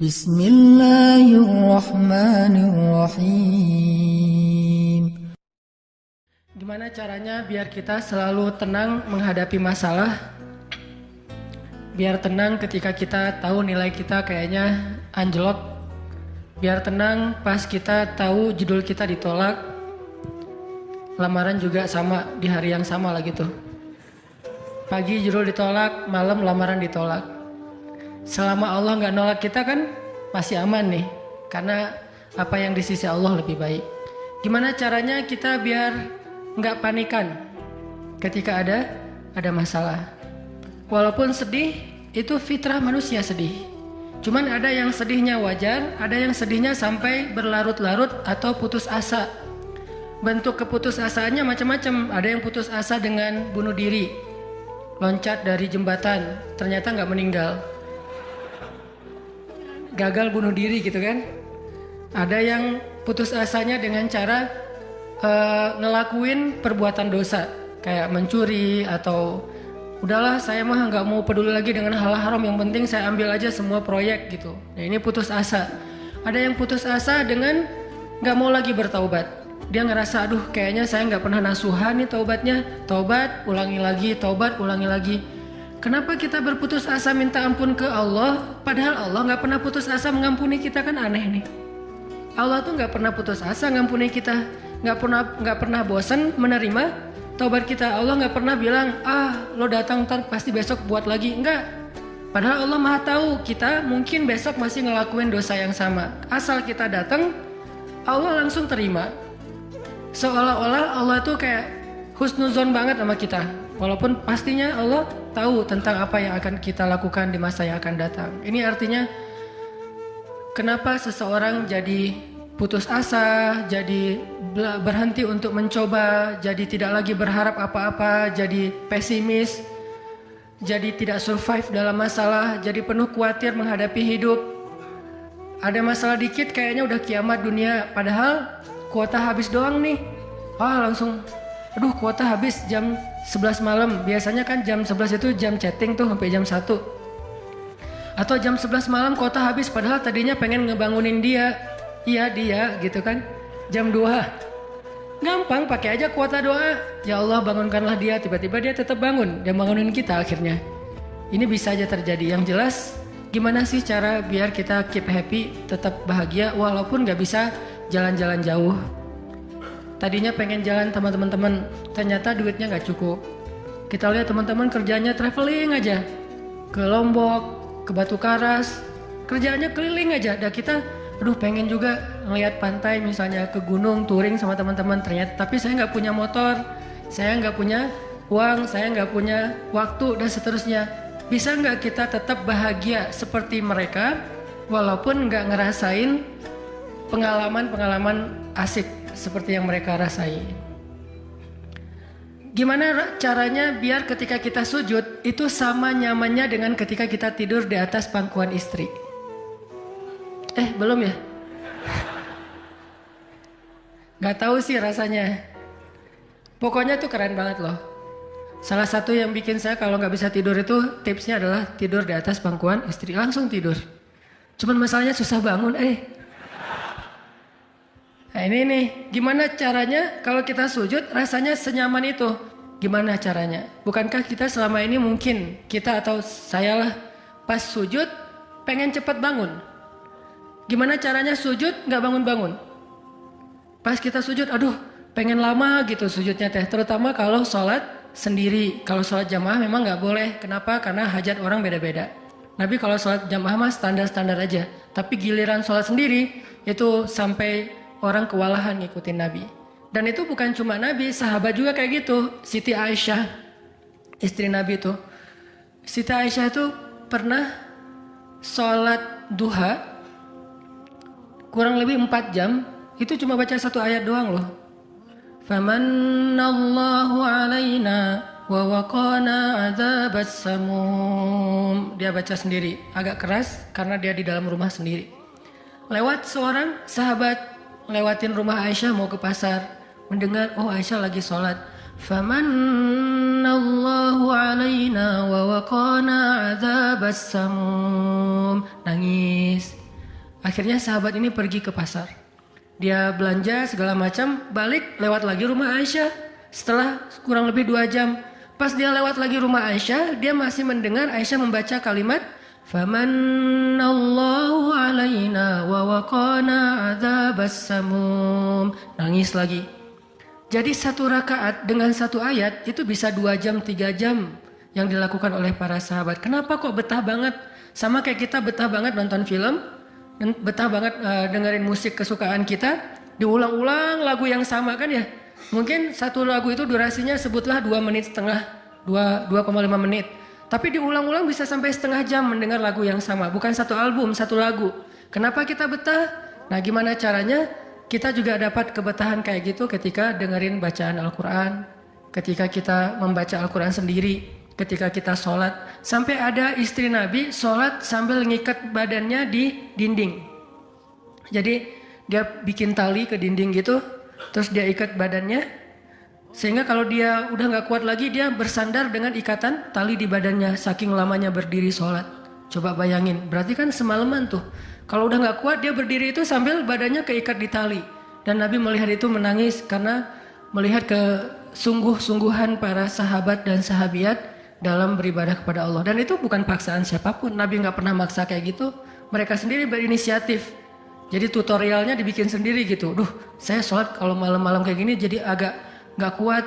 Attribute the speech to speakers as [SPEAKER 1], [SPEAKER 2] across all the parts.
[SPEAKER 1] Bismillahirrahmanirrahim.
[SPEAKER 2] Gimana caranya biar kita selalu tenang menghadapi masalah? Biar tenang ketika kita tahu nilai kita kayaknya anjlok. Biar tenang pas kita tahu judul kita ditolak. Lamaran juga sama, di hari yang sama lah gitu. Pagi judul ditolak, malam lamaran ditolak. Selama Allah nggak nolak kita kan masih aman nih. Karena apa yang di sisi Allah lebih baik. Gimana caranya kita biar nggak panikan ketika ada masalah? Walaupun sedih, itu fitrah manusia sedih. Cuman ada yang sedihnya wajar, ada yang sedihnya sampai berlarut-larut atau putus asa. Bentuk keputusasaannya macam-macam. Ada yang putus asa dengan bunuh diri, loncat dari jembatan, ternyata nggak meninggal, gagal bunuh diri gitu kan. Ada yang putus asanya dengan cara ngelakuin perbuatan dosa, kayak mencuri atau udahlah saya mah nggak mau peduli lagi dengan hal haram, yang penting saya ambil aja semua proyek gitu. Nah ini putus asa. Ada yang putus asa dengan nggak mau lagi bertaubat. Dia ngerasa aduh kayaknya saya nggak pernah nasuhan nih taubatnya, taubat ulangi lagi, taubat ulangi lagi. Kenapa kita berputus asa minta ampun ke Allah, padahal Allah nggak pernah putus asa mengampuni kita? Kan aneh nih. Allah tuh nggak pernah putus asa mengampuni kita, nggak pernah bosan menerima taubat kita. Allah nggak pernah bilang lo datang ntar pasti besok buat lagi, enggak. Padahal Allah maha tahu kita mungkin besok masih ngelakuin dosa yang sama. Asal kita datang, Allah langsung terima. Seolah-olah Allah tuh kayak husnuzon banget sama kita. Walaupun pastinya Allah tahu tentang apa yang akan kita lakukan di masa yang akan datang. Ini artinya kenapa seseorang jadi putus asa, jadi berhenti untuk mencoba, jadi tidak lagi berharap apa-apa, jadi pesimis, jadi tidak survive dalam masalah, jadi penuh khawatir menghadapi hidup. Ada masalah dikit kayaknya udah kiamat dunia, padahal kuota habis doang nih. Langsung aduh kuota habis jam 11 malam. Biasanya kan jam 11 itu jam chatting tuh sampai jam 1. Atau jam 11 malam kuota habis, padahal tadinya pengen ngebangunin dia. Iya dia gitu kan. Jam 2. Gampang, pakai aja kuota doa. Ya Allah bangunkanlah dia, tiba-tiba dia tetap bangun. Dia bangunin kita akhirnya. Ini bisa aja terjadi. Yang jelas gimana sih cara biar kita keep happy, tetap bahagia walaupun gak bisa jalan-jalan jauh. Tadinya pengen jalan sama teman-teman, ternyata duitnya gak cukup. Kita lihat teman-teman kerjanya traveling aja. Ke Lombok, ke Batu Karas, kerjaannya keliling aja. Dan kita aduh pengen juga ngeliat pantai, misalnya ke gunung, touring sama teman-teman. Ternyata tapi saya nggak punya motor, saya nggak punya uang, saya nggak punya waktu dan seterusnya. Bisa nggak kita tetap bahagia seperti mereka walaupun nggak ngerasain pengalaman-pengalaman asik seperti yang mereka rasai? Gimana caranya biar ketika kita sujud itu sama nyamannya dengan ketika kita tidur di atas pangkuan istri? Belum ya? Gak tahu sih rasanya. Pokoknya tuh keren banget loh. Salah satu yang bikin saya kalau gak bisa tidur itu tipsnya adalah tidur di atas pangkuan istri. Langsung tidur. Cuman masalahnya susah bangun. Nah ini nih, gimana caranya kalau kita sujud rasanya senyaman itu? Gimana caranya? Bukankah kita selama ini mungkin, kita atau saya lah, pas sujud pengen cepat bangun. Gimana caranya sujud gak bangun-bangun? Pas kita sujud, aduh pengen lama gitu sujudnya teh. Terutama kalau sholat sendiri. Kalau sholat jamaah memang gak boleh. Kenapa? Karena hajat orang beda-beda. Nabi kalau sholat jamaah mah standar-standar aja. Tapi giliran sholat sendiri, itu sampai orang kewalahan ngikutin Nabi. Dan itu bukan cuma Nabi, sahabat juga kayak gitu. Siti Aisyah, istri Nabi itu. Siti Aisyah itu pernah sholat duha kurang lebih 4 jam, itu cuma baca 1 ayat doang loh. Famanallahu alaina wa waqana adzabas samum. Dia baca sendiri, agak keras karena dia di dalam rumah sendiri. Lewat seorang sahabat, lewatin rumah Aisyah mau ke pasar, mendengar Aisyah lagi sholat. Famanallahu alaina wa waqana adzabas samum. Nangis. Akhirnya sahabat ini pergi ke pasar. Dia belanja segala macam, balik lewat lagi rumah Aisyah. Setelah kurang lebih 2 jam, pas dia lewat lagi rumah Aisyah, dia masih mendengar Aisyah membaca kalimat Famanallahu alaina wa waqana adzabas samum. Nangis lagi. Jadi 1 rakaat dengan 1 ayat itu bisa 2 jam, 3 jam yang dilakukan oleh para sahabat. Kenapa kok betah banget? Sama kayak kita betah banget nonton film, betah banget dengerin musik kesukaan kita, diulang-ulang lagu yang sama kan ya. Mungkin 1 lagu itu durasinya sebutlah 2,5 menit, 2,5 menit. Tapi diulang-ulang bisa sampai setengah jam mendengar lagu yang sama. Bukan 1 album, 1 lagu. Kenapa kita betah? Nah, gimana caranya kita juga dapat kebetahan kayak gitu ketika dengerin bacaan Al-Quran. Ketika kita membaca Al-Quran sendiri. Ketika kita sholat. Sampai ada istri Nabi sholat sambil ngikat badannya di dinding. Jadi dia bikin tali ke dinding gitu. Terus dia ikat badannya. Sehingga kalau dia udah gak kuat lagi, dia bersandar dengan ikatan tali di badannya. Saking lamanya berdiri sholat. Coba bayangin, berarti kan semalaman tuh. Kalau udah gak kuat, dia berdiri itu sambil badannya keikat di tali. Dan Nabi melihat itu menangis karena melihat kesungguh-sungguhan para sahabat dan sahabiat dalam beribadah kepada Allah. Dan itu bukan paksaan siapapun. Nabi gak pernah maksa kayak gitu. Mereka sendiri berinisiatif. Jadi tutorialnya dibikin sendiri gitu. Saya sholat kalau malam-malam kayak gini jadi agak gak kuat,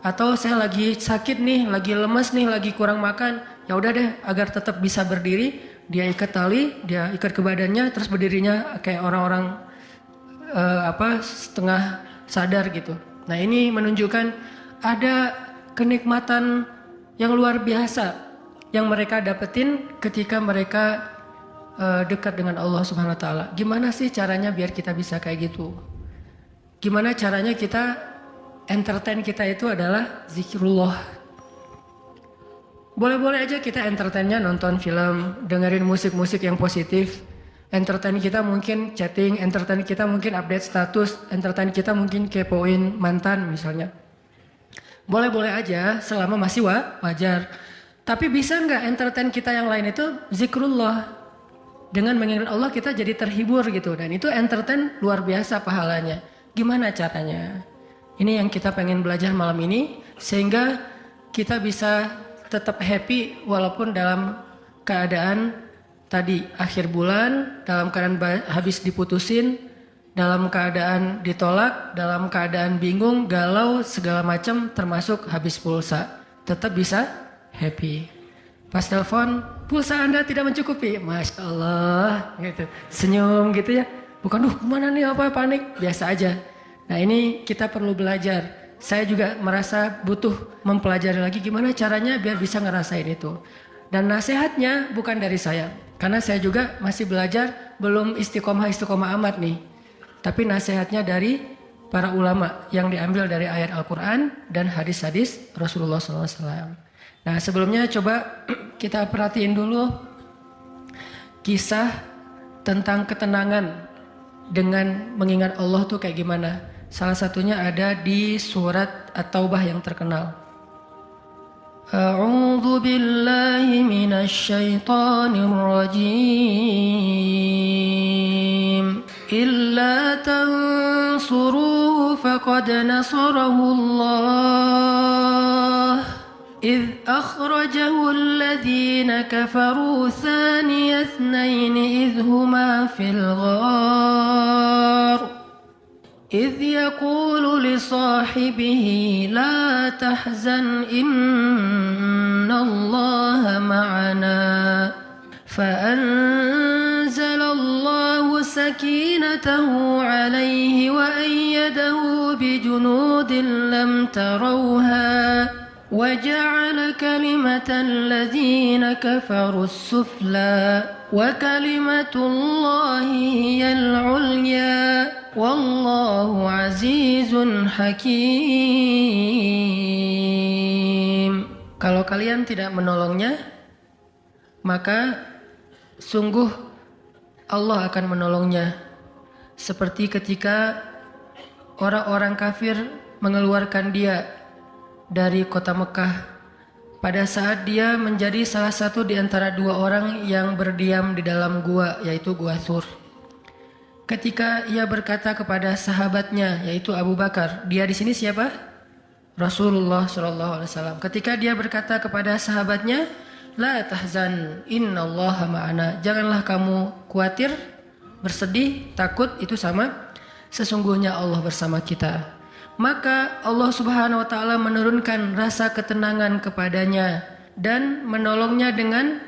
[SPEAKER 2] atau saya lagi sakit nih, lagi lemas nih, lagi kurang makan, ya udah deh, agar tetap bisa berdiri, dia ikat tali, dia ikat ke badannya, terus berdirinya kayak orang-orang setengah sadar gitu. Nah, ini menunjukkan ada kenikmatan yang luar biasa yang mereka dapetin ketika mereka dekat dengan Allah Subhanahu Wa Taala. Gimana sih caranya biar kita bisa kayak gitu? Gimana caranya kita entertain kita itu adalah zikrullah. Boleh-boleh aja kita entertainnya nonton film, dengerin musik-musik yang positif. Entertain kita mungkin chatting, entertain kita mungkin update status, entertain kita mungkin kepoin mantan misalnya. Boleh-boleh aja selama masih wajar. Tapi bisa nggak entertain kita yang lain itu zikrullah. Dengan mengingat Allah kita jadi terhibur gitu. Dan itu entertain luar biasa pahalanya. Gimana caranya? Ini yang kita pengen belajar malam ini, sehingga kita bisa tetap happy walaupun dalam keadaan tadi akhir bulan, dalam keadaan habis diputusin, dalam keadaan ditolak, dalam keadaan bingung, galau, segala macam termasuk habis pulsa. Tetap bisa happy. Pas telepon, pulsa Anda tidak mencukupi. Masya Allah, gitu. Senyum gitu ya. Bukan, kemana nih, apa panik. Biasa aja. Nah, ini kita perlu belajar. Saya juga merasa butuh mempelajari lagi gimana caranya biar bisa ngerasain itu. Dan nasihatnya bukan dari saya. Karena saya juga masih belajar, belum istiqomah amat nih. Tapi nasihatnya dari para ulama yang diambil dari ayat Al-Quran dan hadis-hadis Rasulullah SAW. Nah, sebelumnya coba kita perhatiin dulu kisah tentang ketenangan dengan mengingat Allah tuh kayak gimana. Salah satunya ada di surat At-Taubah yang terkenal. A'udzu billahi minasy syaithanir rajim. Illa tansuruhu faqad nasarahu Allah. إذ أخرجه الذين كفروا ثاني اثنين إذ هما في الغار إذ يقول لصاحبه لا تحزن إن الله معنا فأنزل الله سكينته عليه وأيده بجنود لم تروها وجعل كلمة الذين كفروا السفلى وكلمة الله هي العليا والله عزيز حكيم. Kalau kalian tidak menolongnya, maka sungguh Allah akan menolongnya. Seperti ketika orang-orang kafir mengeluarkan dia dari kota Mekah pada saat dia menjadi salah satu di antara 2 orang yang berdiam di dalam gua, yaitu Gua Thur. ketika ia berkata kepada sahabatnya yaitu Abu Bakar. Dia di sini siapa? Rasulullah SAW. Ketika dia berkata kepada sahabatnya, la tahzan, innallaha ma'ana. Janganlah kamu khawatir, bersedih, takut, itu sama. Sesungguhnya Allah bersama kita. Maka Allah Subhanahu wa taala menurunkan rasa ketenangan kepadanya dan menolongnya dengan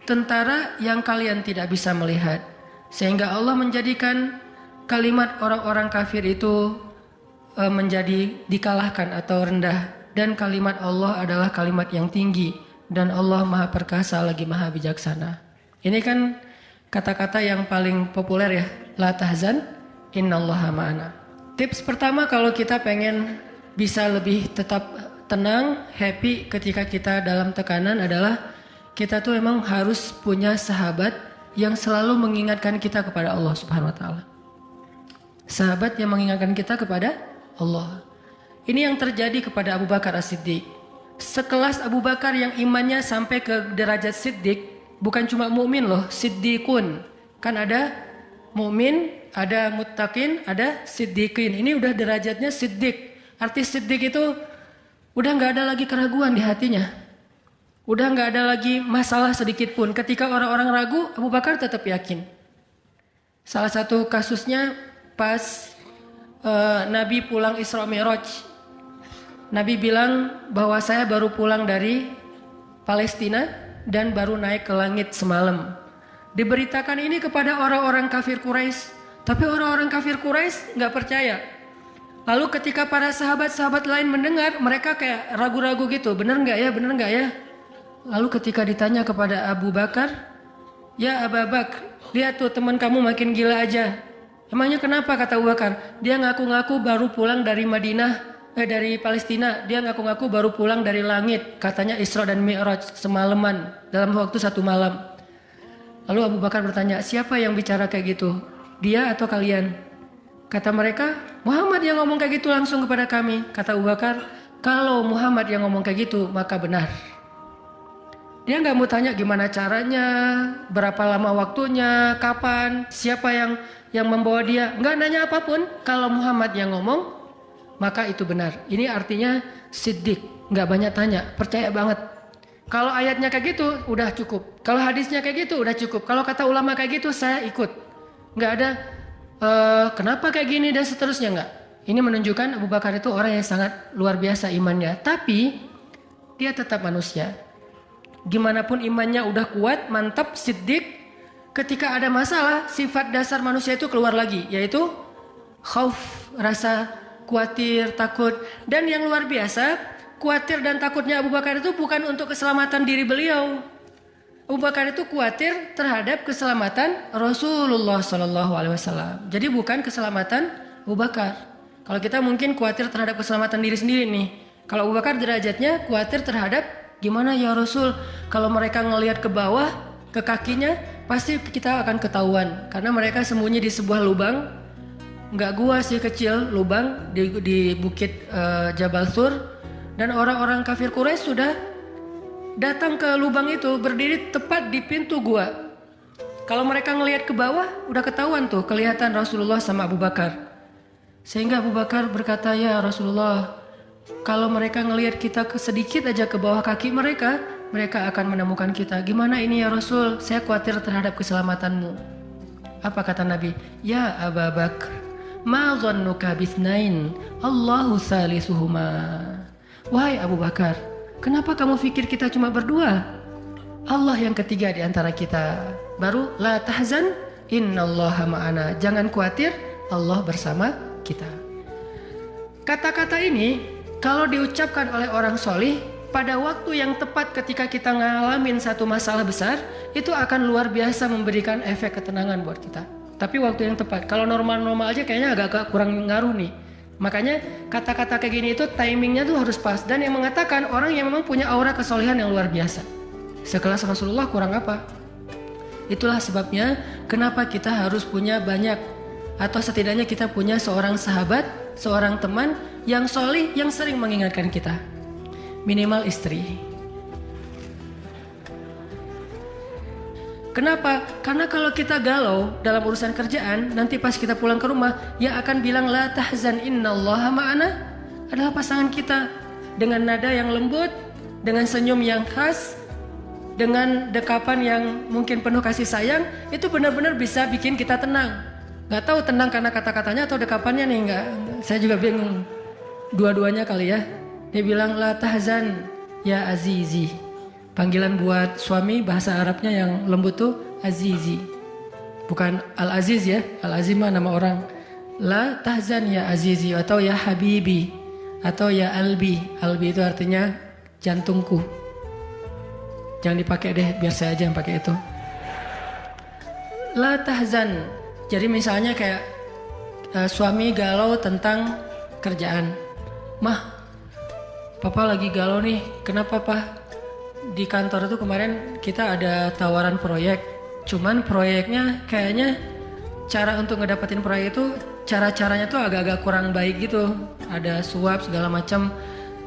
[SPEAKER 2] tentara yang kalian tidak bisa melihat. Sehingga Allah menjadikan kalimat orang-orang kafir itu menjadi dikalahkan atau rendah. Dan kalimat Allah adalah kalimat yang tinggi. Dan Allah maha perkasa lagi maha bijaksana. Ini kan kata-kata yang paling populer ya. La tahzan, innallaha ma'ana. Tips pertama kalau kita pengen bisa lebih tetap tenang, happy ketika kita dalam tekanan adalah kita tuh memang harus punya sahabat yang selalu mengingatkan kita kepada Allah Subhanahu wa taala. Sahabat yang mengingatkan kita kepada Allah. Ini yang terjadi kepada Abu Bakar As-Siddiq. Sekelas Abu Bakar yang imannya sampai ke derajat Siddiq, bukan cuma mukmin loh, Siddiqun. Kan ada mukmin, ada muttaqin, ada siddiqin. Ini udah derajatnya Siddiq. Arti Siddiq itu udah nggak ada lagi keraguan di hatinya. Udah nggak ada lagi masalah sedikit pun. Ketika orang-orang ragu, Abu Bakar tetap yakin. Salah satu kasusnya pas Nabi pulang Isra Mi'raj. Nabi bilang bahwa saya baru pulang dari Palestina dan baru naik ke langit semalam. Diberitakan ini kepada orang-orang kafir Quraisy, tapi orang-orang kafir Quraisy nggak percaya. Lalu ketika para sahabat-sahabat lain mendengar, mereka kayak ragu-ragu gitu, bener nggak ya, bener nggak ya? Lalu ketika ditanya kepada Abu Bakar, ya Abu Bakar, lihat tuh teman kamu makin gila aja. Emangnya kenapa, kata Abu Bakar? Dia ngaku-ngaku baru pulang dari dari Palestina. Dia ngaku-ngaku baru pulang dari langit. Katanya Isra dan Mi'raj semalaman, dalam waktu 1 malam. Lalu Abu Bakar bertanya, siapa yang bicara kayak gitu? Dia atau kalian? Kata mereka, Muhammad yang ngomong kayak gitu langsung kepada kami. Kata Abu Bakar, kalau Muhammad yang ngomong kayak gitu, maka benar. Dia nggak mau tanya gimana caranya, berapa lama waktunya, kapan, siapa yang membawa dia. Nggak nanya apapun. Kalau Muhammad yang ngomong, maka itu benar. Ini artinya siddiq, nggak banyak tanya, percaya banget. Kalau ayatnya kayak gitu, udah cukup. Kalau hadisnya kayak gitu, udah cukup. Kalau kata ulama kayak gitu, saya ikut. Nggak ada kenapa kayak gini dan seterusnya, nggak. Ini menunjukkan Abu Bakar itu orang yang sangat luar biasa imannya. Tapi dia tetap manusia. Gimana pun imannya udah kuat, mantap, siddiq, ketika ada masalah, sifat dasar manusia itu keluar lagi, yaitu khauf, rasa khawatir, takut. Dan yang luar biasa, khawatir dan takutnya Abu Bakar itu bukan untuk keselamatan diri beliau. Abu Bakar itu khawatir terhadap keselamatan Rasulullah SAW. Jadi bukan keselamatan Abu Bakar. Kalau kita mungkin khawatir terhadap keselamatan diri sendiri nih. Kalau Abu Bakar derajatnya khawatir terhadap gimana ya Rasul, kalau mereka ngelihat ke bawah, ke kakinya, pasti kita akan ketahuan. Karena mereka sembunyi di sebuah lubang, nggak gua sih, kecil, lubang di bukit Jabal Thur. Dan orang-orang kafir Quraisy sudah datang ke lubang itu, berdiri tepat di pintu gua. Kalau mereka ngelihat ke bawah, udah ketahuan tuh, kelihatan Rasulullah sama Abu Bakar. Sehingga Abu Bakar berkata, ya Rasulullah, kalau mereka ngelihat kita sedikit aja ke bawah kaki mereka, mereka akan menemukan kita. Gimana ini ya Rasul? Saya khawatir terhadap keselamatanmu. Apa kata Nabi? Ya Abu Bakar, ma dhannuka bithnain, Allahu salisuhuma. Wahai Abu Bakar, kenapa kamu pikir kita cuma berdua? Allah yang ketiga di antara kita. Baru la tahzan, innallaha ma'ana. Jangan khawatir, Allah bersama kita. Kata-kata ini kalau diucapkan oleh orang solih, pada waktu yang tepat ketika kita ngalamin satu masalah besar, itu akan luar biasa memberikan efek ketenangan buat kita. Tapi waktu yang tepat, kalau normal-normal aja kayaknya agak kurang ngaruh nih. Makanya kata-kata kayak gini itu timingnya tuh harus pas. Dan yang mengatakan orang yang memang punya aura kesolehan yang luar biasa. Sekelas Rasulullah kurang apa? Itulah sebabnya kenapa kita harus punya banyak, atau setidaknya kita punya seorang sahabat, seorang teman yang solih, yang sering mengingatkan kita. Minimal istri. Kenapa? Karena kalau kita galau dalam urusan kerjaan, nanti pas kita pulang ke rumah, yang akan bilang la tahzan innallaha ma'ana adalah pasangan kita, dengan nada yang lembut, dengan senyum yang khas, dengan dekapan yang mungkin penuh kasih sayang, itu benar-benar bisa bikin kita tenang. Gak tahu tenang karena kata-katanya atau dekapannya nih, nggak. Saya juga bingung. Dua-duanya kali ya. Dia bilang la tahzan ya azizi. Panggilan buat suami bahasa Arabnya yang lembut tuh azizi. Bukan al-aziz ya. Al-aziz mah nama orang. La tahzan ya azizi atau ya habibi atau ya albi. Albi itu artinya jantungku. Jangan dipakai deh, biar saya aja yang pakai itu. La tahzan. Jadi misalnya kayak suami galau tentang kerjaan. Mah, papa lagi galau nih. Kenapa, Pak? Di kantor itu kemarin kita ada tawaran proyek, cuman proyeknya kayaknya cara untuk ngedapetin proyek itu cara-caranya tuh agak-agak kurang baik gitu, ada suap segala macam.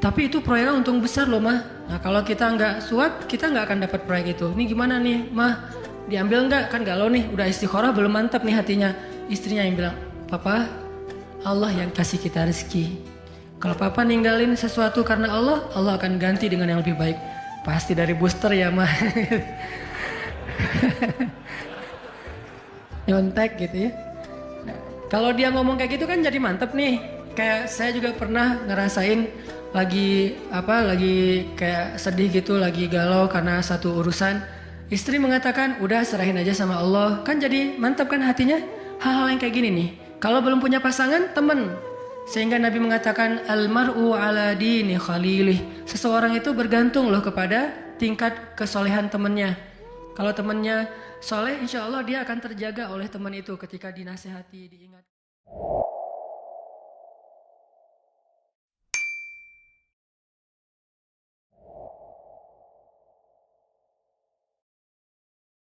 [SPEAKER 2] Tapi itu proyeknya untung besar loh mah. Nah kalau kita nggak suap kita nggak akan dapat proyek itu. Ini gimana nih mah? Diambil nggak? Kan galau nih, udah istikharah belum mantap nih hatinya. Istrinya yang bilang, papa Allah yang kasih kita rezeki. Kalau papa ninggalin sesuatu karena Allah, Allah akan ganti dengan yang lebih baik. Pasti dari booster ya mah. Nyontek gitu ya. Nah, kalau dia ngomong kayak gitu kan jadi mantep nih. Kayak saya juga pernah ngerasain lagi kayak sedih gitu, lagi galau karena satu urusan. Istri mengatakan udah serahin aja sama Allah. Kan jadi mantep kan hatinya. Hal-hal yang kayak gini nih. Kalau belum punya pasangan, temen. Sehingga Nabi mengatakan almar'u ala dini khalilih. Seseorang itu bergantung loh kepada tingkat kesolehan temannya. Kalau temannya soleh, insya Allah dia akan terjaga oleh teman itu ketika dinasehati, diingat.